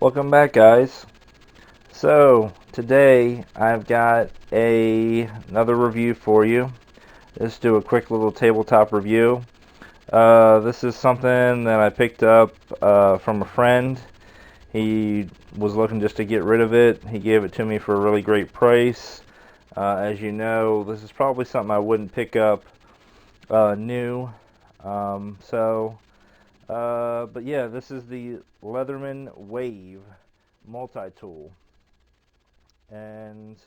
Welcome back, guys. So today I've got another review for you. Let's do a quick little tabletop review. This is something that I picked up from a friend. He was looking just to get rid of it. He gave it to me for a really great price. As you know, this is probably something I wouldn't pick up new. But yeah, this is the Leatherman Wave multi-tool. And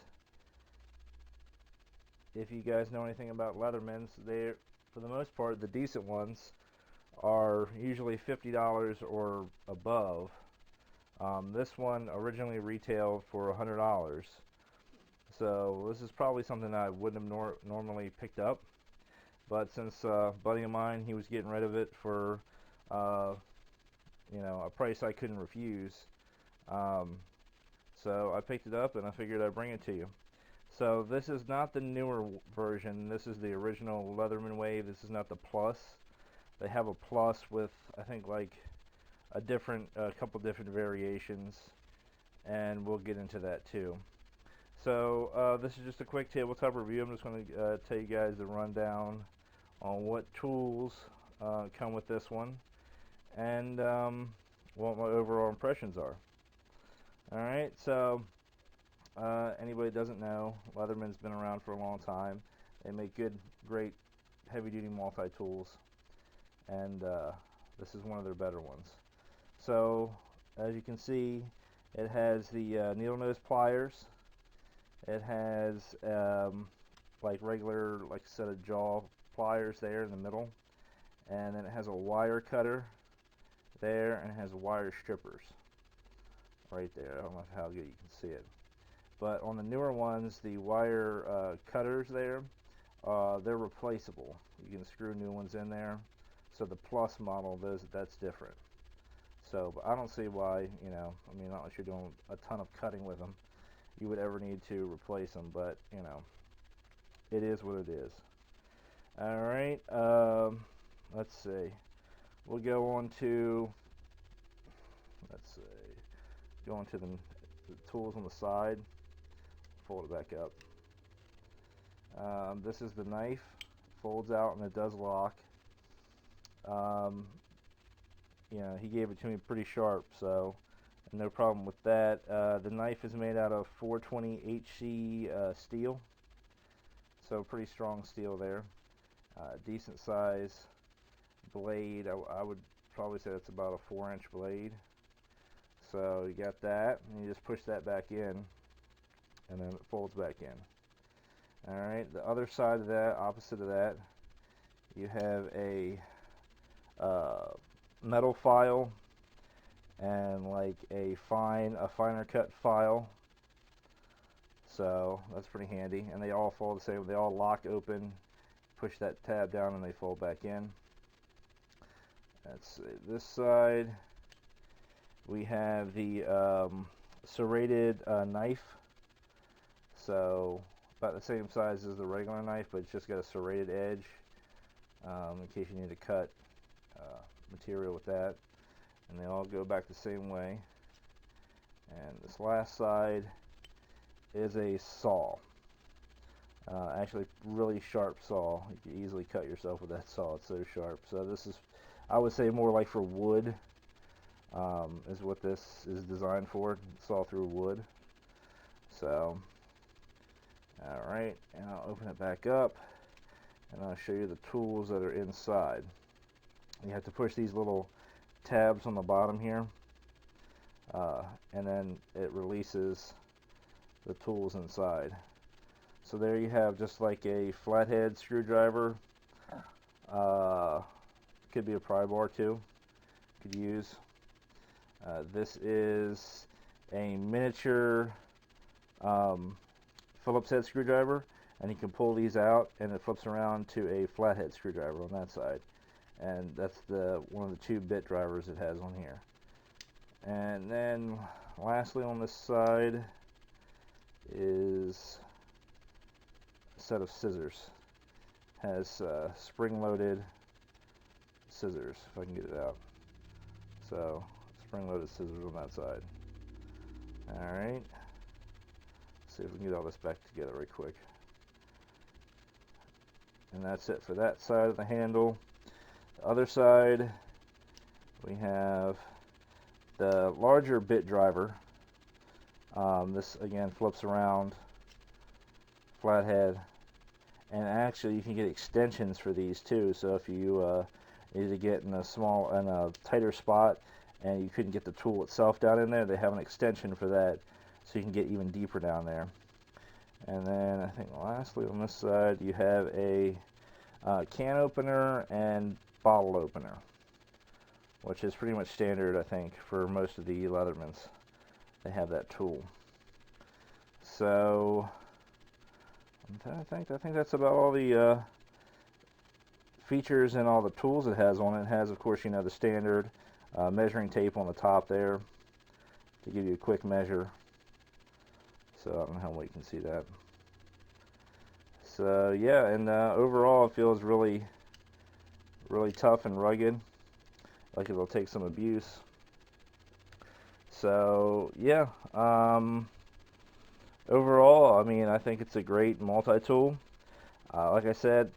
if you guys know anything about Leathermans, they're, for the most part, the decent ones are usually $50 or above. This one originally retailed for $100. So this is probably something I wouldn't have normally picked up. But since a buddy of mine, he was getting rid of it for uh, a price I couldn't refuse. So I picked it up and I figured I'd bring it to you. So this is not the newer version. This is the original Leatherman Wave. This is not the Plus. They have a Plus with, I think, like a couple different variations, and we'll get into that too. So this is just a quick tabletop review. I'm just going to tell you guys the rundown on what tools come with this one, and what my overall impressions are. Alright, so anybody that doesn't know, Leatherman's been around for a long time. They make great heavy-duty multi-tools, and this is one of their better ones. So, as you can see, it has the needle nose pliers. It has like regular, like a set of jaw pliers there in the middle, and then it has a wire cutter there, and it has wire strippers right there. I don't know how good you can see it. But on the newer ones, the wire cutters there, they're replaceable. You can screw new ones in there. So the Plus model, that's different. So, but I don't see why, I mean, not unless you're doing a ton of cutting with them, you would ever need to replace them. But, it is what it is. Alright, let's see. We'll go on to, the tools on the side. Fold it back up. This is the knife. Folds out and it does lock. He gave it to me pretty sharp, so no problem with that. The knife is made out of 420 HC steel, so pretty strong steel there. Decent size blade. I would probably say it's about a 4-inch blade. So you got that, and you just push that back in, and then it folds back in. Alright, the other side of that, opposite of that, you have a metal file and like a finer cut file. So that's pretty handy, and they all fold the same. They all lock open. Push that tab down and they fold back in. Let's see, this side we have the serrated knife. So about the same size as the regular knife, but it's just got a serrated edge in case you need to cut material with that. And they all go back the same way. And this last side is a saw. Actually, really sharp saw. You can easily cut yourself with that saw. It's so sharp. So this is, I would say, more like for wood. Is what this is designed for. Saw through wood. So, alright, and I'll open it back up, and I'll show you the tools that are inside. You have to push these little tabs on the bottom here, and then it releases the tools inside. So there you have just like a flathead screwdriver. Could be a pry bar too. Could use. This is a miniature Phillips head screwdriver, and you can pull these out, and it flips around to a flathead screwdriver on that side. And that's one of the 2-bit drivers it has on here. And then lastly on this side is a set of scissors. Has spring-loaded scissors, if I can get it out. So spring-loaded scissors on that side. Alright, see if we can get all this back together right quick. And that's it for that side of the handle. The other side, we have the larger bit driver. This again flips around, flathead, and actually you can get extensions for these too. So if you need to get in a tighter spot and you couldn't get the tool itself down in there, they have an extension for that, so you can get even deeper down there. And then I think lastly on this side you have a can opener and bottle opener, which is pretty much standard I think for most of the Leathermans. They have that tool. So I think that's about all the features and all the tools it has on it. It has, of course, you know, the standard measuring tape on the top there to give you a quick measure. So I don't know how well you can see that. So yeah, and overall it feels really tough and rugged, like it'll take some abuse. So yeah, overall, I mean, I think it's a great multi-tool. Like I said,